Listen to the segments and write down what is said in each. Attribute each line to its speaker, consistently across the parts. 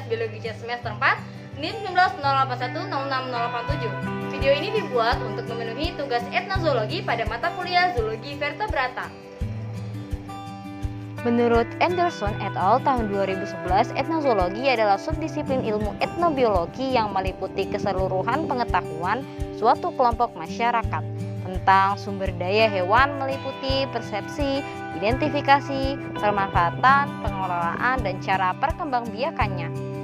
Speaker 1: Biologi C semester 4 NIM 19081068087. Video ini dibuat untuk memenuhi tugas etnozoologi pada mata kuliah Zoologi Vertebrata. Menurut Anderson et al. Tahun 2011, etnozoologi adalah subdisiplin ilmu etnobiologi yang meliputi keseluruhan pengetahuan suatu kelompok masyarakat tentang sumber daya hewan, meliputi persepsi, identifikasi, pemanfaatan, pengelolaan, dan cara perkembangbiakannya.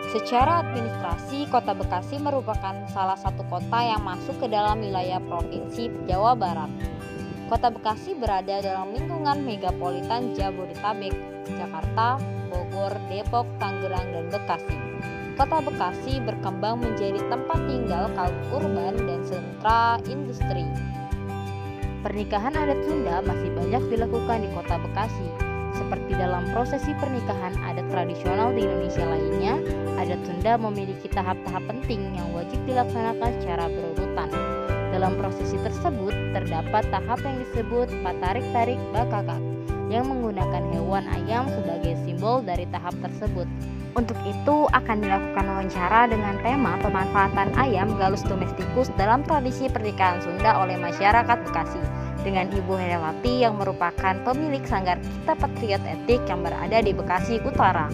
Speaker 1: Secara administrasi, Kota Bekasi merupakan salah satu kota yang masuk ke dalam wilayah Provinsi Jawa Barat. Kota Bekasi berada dalam lingkungan megapolitan Jabodetabek, Jakarta, Bogor, Depok, Tangerang, dan Bekasi. Kota Bekasi berkembang menjadi tempat tinggal kaum urban dan sentra industri. Pernikahan adat Sunda masih banyak dilakukan di Kota Bekasi. Seperti dalam prosesi pernikahan adat tradisional di Indonesia lainnya, adat Sunda memiliki tahap-tahap penting yang wajib dilaksanakan secara berurutan. Dalam prosesi tersebut, terdapat tahap yang disebut patarik-tarik bakakak, yang menggunakan hewan ayam sebagai simbol dari tahap tersebut. Untuk itu, akan dilakukan wawancara dengan tema pemanfaatan ayam Gallus domesticus dalam tradisi pernikahan Sunda oleh masyarakat Bekasi, dengan Ibu Herawati yang merupakan pemilik Sanggar Kita Patriot Etik yang berada di Bekasi Utara.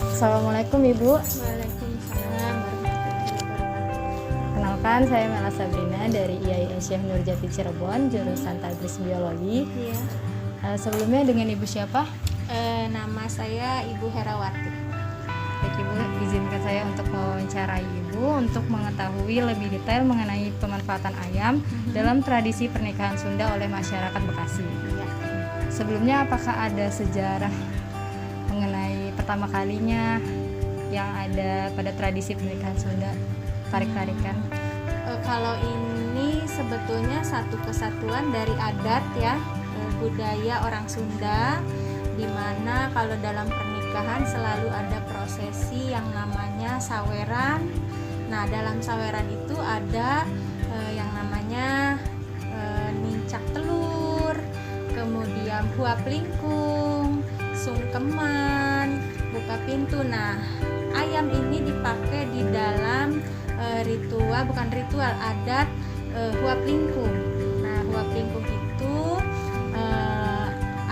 Speaker 2: Assalamualaikum Ibu.
Speaker 3: Waalaikumsalam warahmatullahi wabarakatuh.
Speaker 2: Kenalkan, saya Mela Sabrina dari IAIN Syekh Nurjati Cirebon, jurusan Tadris Biologi.
Speaker 3: Iya.
Speaker 2: Sebelumnya dengan Ibu siapa?
Speaker 3: Nama saya Ibu Herawati.
Speaker 2: Baik Ibu, izinkan saya untuk mewawancarai Ibu untuk mengetahui lebih detail mengenai pemanfaatan ayam dalam tradisi pernikahan Sunda oleh masyarakat Bekasi.
Speaker 3: Iya.
Speaker 2: Sebelumnya, apakah ada sejarah mengenai pertama kalinya yang ada pada tradisi pernikahan Sunda, tarik-tarikan?
Speaker 3: Kalau ini sebetulnya satu kesatuan dari adat ya, budaya orang Sunda, di mana kalau dalam pernikahan selalu ada prosesi yang namanya saweran. Nah, dalam saweran itu ada yang namanya nincak telur, kemudian huap lingkung, sungkeman, buka pintu. Nah, ayam ini dipakai di dalam ritual adat huap lingkung. Nah, huap lingkung itu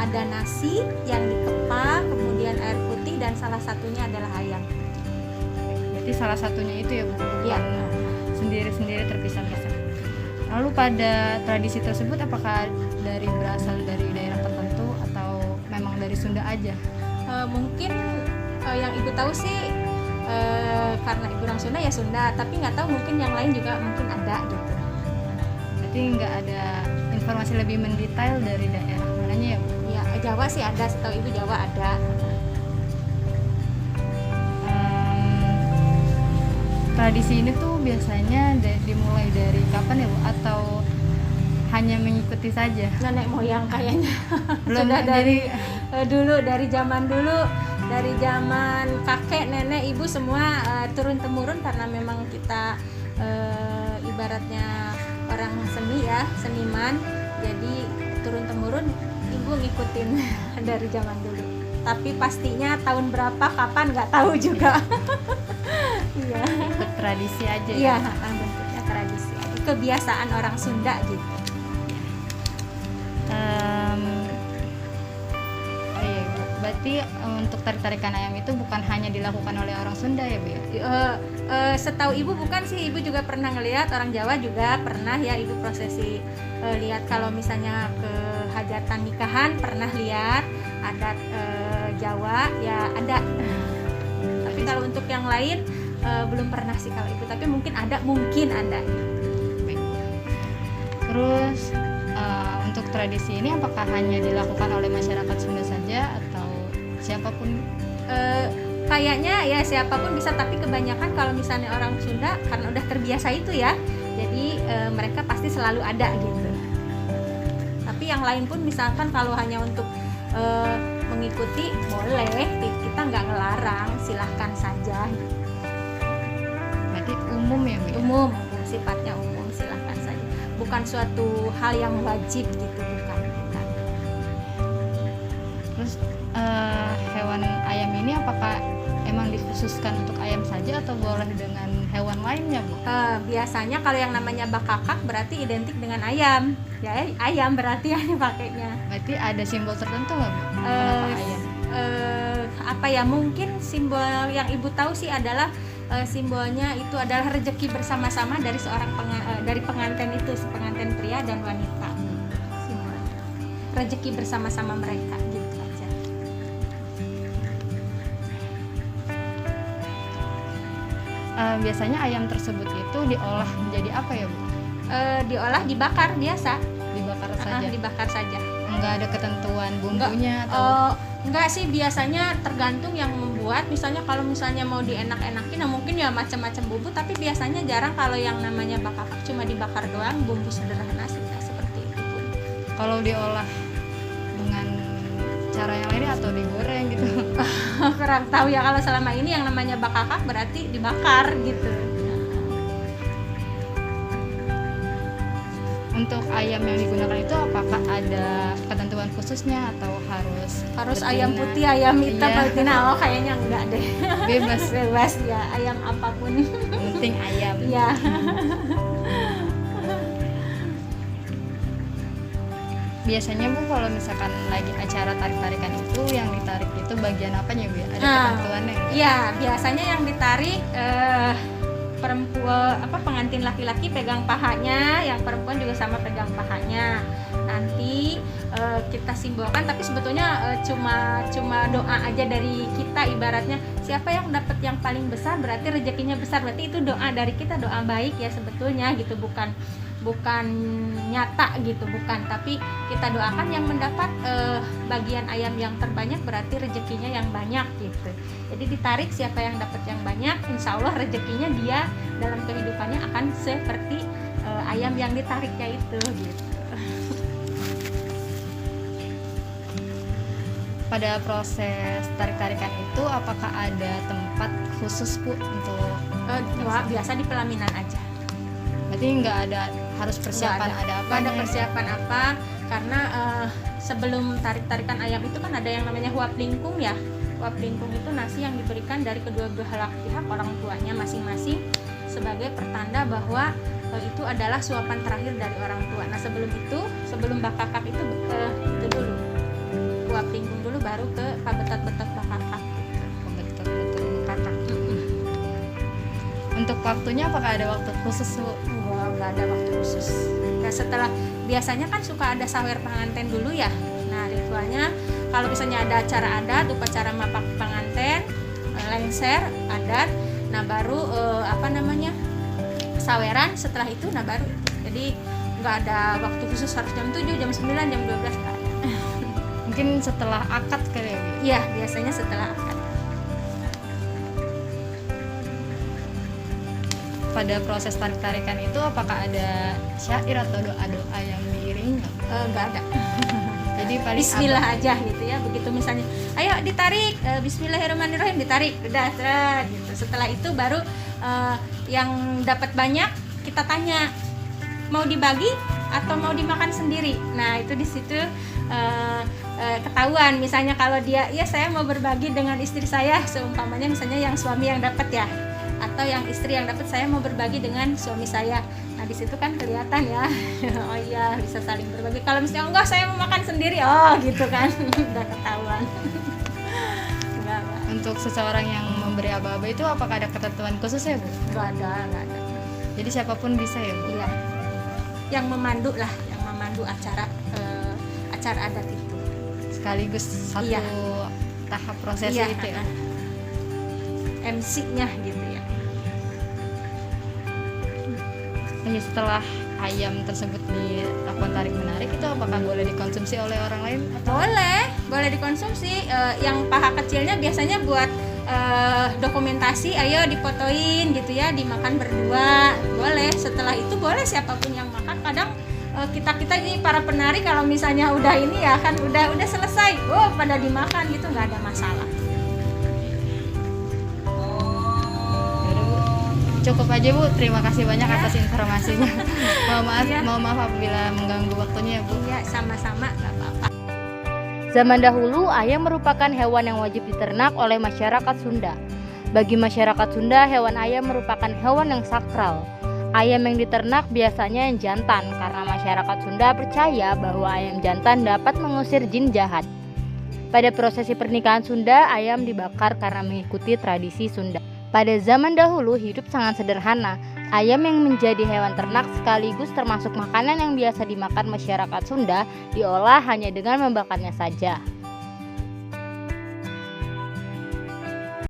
Speaker 3: ada nasi yang dikepak, kemudian air putih, dan salah satunya adalah ayam.
Speaker 2: Berarti salah satunya itu ya Bu, bukan
Speaker 3: Ya.
Speaker 2: sendiri-sendiri terpisah-pisah. Lalu pada tradisi tersebut apakah berasal dari daerah tertentu atau memang dari Sunda aja?
Speaker 3: Mungkin yang Ibu tahu sih karena Ibu orang Sunda ya Sunda, tapi nggak tahu mungkin yang lain juga mungkin ada gitu.
Speaker 2: Berarti nggak ada informasi lebih mendetail dari daerah mananya ya Bu?
Speaker 3: Ya, Jawa sih ada, setahu Ibu Jawa ada.
Speaker 2: Tradisi ini tuh biasanya dimulai dari kapan ya Bu? Atau hanya mengikuti saja?
Speaker 3: Nenek moyang kayaknya.
Speaker 2: Belum
Speaker 3: Sudah
Speaker 2: dari
Speaker 3: dulu, dari zaman dulu, dari zaman kakek, nenek, ibu semua turun temurun, karena memang kita ibaratnya orang seni ya, seniman. Jadi turun temurun ibu ngikutin dari zaman dulu. Tapi pastinya tahun berapa, kapan nggak tahu juga. Iya.
Speaker 2: ikut tradisi aja
Speaker 3: Iya,
Speaker 2: ya?
Speaker 3: bentuknya tradisi, kebiasaan orang Sunda gitu.
Speaker 2: Oh iya Bu. Berarti untuk tarik-tarikan ayam itu bukan hanya dilakukan oleh orang Sunda ya Bu ya?
Speaker 3: Setahu Ibu bukan sih, Ibu juga pernah ngelihat, orang Jawa juga pernah ya Ibu prosesi lihat. Kalau misalnya ke hajatan nikahan pernah lihat adat Jawa ya ada. Tapi kalau untuk yang lain belum pernah sih kalau Ibu, tapi mungkin ada.
Speaker 2: Baik. Terus untuk tradisi ini apakah hanya dilakukan oleh masyarakat Sunda saja atau siapapun?
Speaker 3: Kayaknya ya siapapun bisa, tapi kebanyakan kalau misalnya orang Sunda karena udah terbiasa itu ya, jadi mereka pasti selalu ada gitu. Tapi yang lain pun misalkan kalau hanya untuk mengikuti boleh, kita nggak ngelarang, silahkan saja.
Speaker 2: Berarti umum ya Bu ya?
Speaker 3: Umum, sifatnya umum, silahkan saja. Bukan suatu hal yang wajib gitu, bukan.
Speaker 2: Terus hewan ayam ini apakah emang dikhususkan untuk ayam saja atau boleh dengan hewan lainnya, Bu?
Speaker 3: Biasanya kalau yang namanya bakakak berarti identik dengan ayam. Ya, ayam berarti yang dipakainya.
Speaker 2: Berarti ada simbol tertentu nggak, Bu? Kenapa ayam?
Speaker 3: Apa ya, mungkin simbol yang ibu tahu sih adalah simbolnya itu adalah rezeki bersama-sama dari seorang dari pengantin itu, pengantin pria dan wanita. Simbolnya rezeki bersama-sama mereka gitu aja.
Speaker 2: Biasanya ayam tersebut itu diolah menjadi apa ya, Bu?
Speaker 3: Diolah, dibakar biasa.
Speaker 2: Dibakar saja.
Speaker 3: Dibakar saja.
Speaker 2: Enggak ada ketentuan bumbunya atau
Speaker 3: enggak sih, biasanya tergantung yang membuat. Misalnya kalau misalnya mau dienak-enakin, nah mungkin ya macam-macam bumbu, tapi biasanya jarang kalau yang namanya bakakak cuma dibakar doang, bumbu sederhana sih, seperti itu, Bu.
Speaker 2: kalau diolah dengan cara yang lain atau digoreng gitu?
Speaker 3: Kurang tahu ya, kalau selama ini yang namanya bakakak berarti dibakar gitu.
Speaker 2: Untuk ayam yang digunakan itu apakah ada ketentuan khususnya atau harus
Speaker 3: ayam
Speaker 2: betina?
Speaker 3: putih, ayam hitam,
Speaker 2: Iya.
Speaker 3: betina? Oh, kayaknya enggak deh. Bebas ya, ayam apapun.
Speaker 2: Yang penting ayam.
Speaker 3: Iya.
Speaker 2: Biasanya, Bu, kalau misalkan lagi acara tarik-tarikan itu yang ditarik itu bagian apanya, Bu? Ada ketentuannya nggak?
Speaker 3: Iya, biasanya yang ditarik perempuan, pengantin laki-laki pegang pahanya, yang perempuan juga sama pegang pahanya. Nanti kita simbolkan, tapi sebetulnya cuma doa aja dari kita, ibaratnya siapa yang dapat yang paling besar berarti rezekinya besar, berarti itu doa dari kita, doa baik ya sebetulnya gitu, bukan nyata gitu, bukan, tapi kita doakan yang mendapat bagian ayam yang terbanyak berarti rezekinya yang banyak gitu. Jadi ditarik siapa yang dapat yang banyak, insya Allah rezekinya dia dalam kehidupannya akan seperti ayam yang ditariknya itu gitu.
Speaker 2: Pada proses tarik-tarikan itu apakah ada tempat khusus, Bu, untuk
Speaker 3: Biasa di pelaminan aja.
Speaker 2: berarti nggak ada harus persiapan, ada apa?
Speaker 3: Nggak ada persiapan apa, karena sebelum tarik-tarikan ayam itu kan ada yang namanya huap lingkung ya. Huap lingkung itu nasi yang diberikan dari kedua belah pihak orang tuanya masing-masing sebagai pertanda bahwa itu adalah suapan terakhir dari orang tua. Nah sebelum bakakak itu dulu huap lingkung dulu, baru ke pabetat-betat bakakak.
Speaker 2: Betul-betul bakakak. Untuk waktunya apakah ada waktu khusus, Bu?
Speaker 3: Nggak ada waktu khusus. Nah, setelah biasanya kan suka ada sawer pengantin dulu ya. Nah ritualnya kalau misalnya ada acara adat, upacara mapak pengantin, lengser adat, nah baru saweran. Setelah itu nah baru, jadi nggak ada waktu khusus harus jam 7, jam 9, jam 12 nggak ada.
Speaker 2: Mungkin setelah akad kali ya, Bu?
Speaker 3: Iya, biasanya setelah akad.
Speaker 2: Pada proses tarik-tarikan itu apakah ada syair atau doa-doa yang diiringi?
Speaker 3: Nggak ada.
Speaker 2: Jadi paling
Speaker 3: Bismillah aja gitu ya. Begitu misalnya, ayo ditarik, Bismillahirrahmanirrahim, ditarik, udah gitu. Setelah itu baru yang dapat banyak kita tanya mau dibagi atau mau dimakan sendiri. Nah itu di situ ketahuan. Misalnya kalau dia, ya saya mau berbagi dengan istri saya, seumpamanya misalnya yang suami yang dapat ya, atau yang istri yang dapat, saya mau berbagi dengan suami saya. Nah di situ kan kelihatan ya. Oh iya, bisa saling berbagi. Kalau misalnya enggak, saya mau makan sendiri, oh gitu kan. Udah ketahuan. Enggak.
Speaker 2: untuk seseorang yang memberi aba-aba itu apakah ada ketentuan khusus ya, Bu?
Speaker 3: Enggak ada.
Speaker 2: Jadi siapapun bisa ya, Bu?
Speaker 3: Iya. Yang memandu acara adat itu.
Speaker 2: Sekaligus satu
Speaker 3: Iya.
Speaker 2: tahap prosesi
Speaker 3: Iya,
Speaker 2: itu ya.
Speaker 3: MC-nya gitu ya.
Speaker 2: Hanya setelah ayam tersebut dilakukan tarik menarik itu apakah boleh dikonsumsi oleh orang lain?
Speaker 3: Boleh dikonsumsi. Yang paha kecilnya biasanya buat dokumentasi, ayo difotoin gitu ya, dimakan berdua. Boleh. Setelah itu boleh siapapun yang makan. Kadang kita ini para penari kalau misalnya udah ini ya kan udah selesai, pada dimakan gitu, nggak ada masalah.
Speaker 2: Yaudah, Bu. Cukup aja, Bu. Terima kasih banyak
Speaker 3: Ya.
Speaker 2: atas informasinya. Mohon maaf,
Speaker 3: Ya.
Speaker 2: mohon maaf apabila mengganggu waktunya ya, Bu.
Speaker 3: Iya, sama-sama, nggak apa-apa.
Speaker 2: Zaman dahulu, ayam merupakan hewan yang wajib diternak oleh masyarakat Sunda. Bagi masyarakat Sunda, hewan ayam merupakan hewan yang sakral. Ayam yang diternak biasanya yang jantan karena masyarakat Sunda percaya bahwa ayam jantan dapat mengusir jin jahat. Pada prosesi pernikahan Sunda, ayam dibakar karena mengikuti tradisi Sunda. Pada zaman dahulu, hidup sangat sederhana. Ayam yang menjadi hewan ternak sekaligus termasuk makanan yang biasa dimakan masyarakat Sunda diolah hanya dengan membakarnya saja.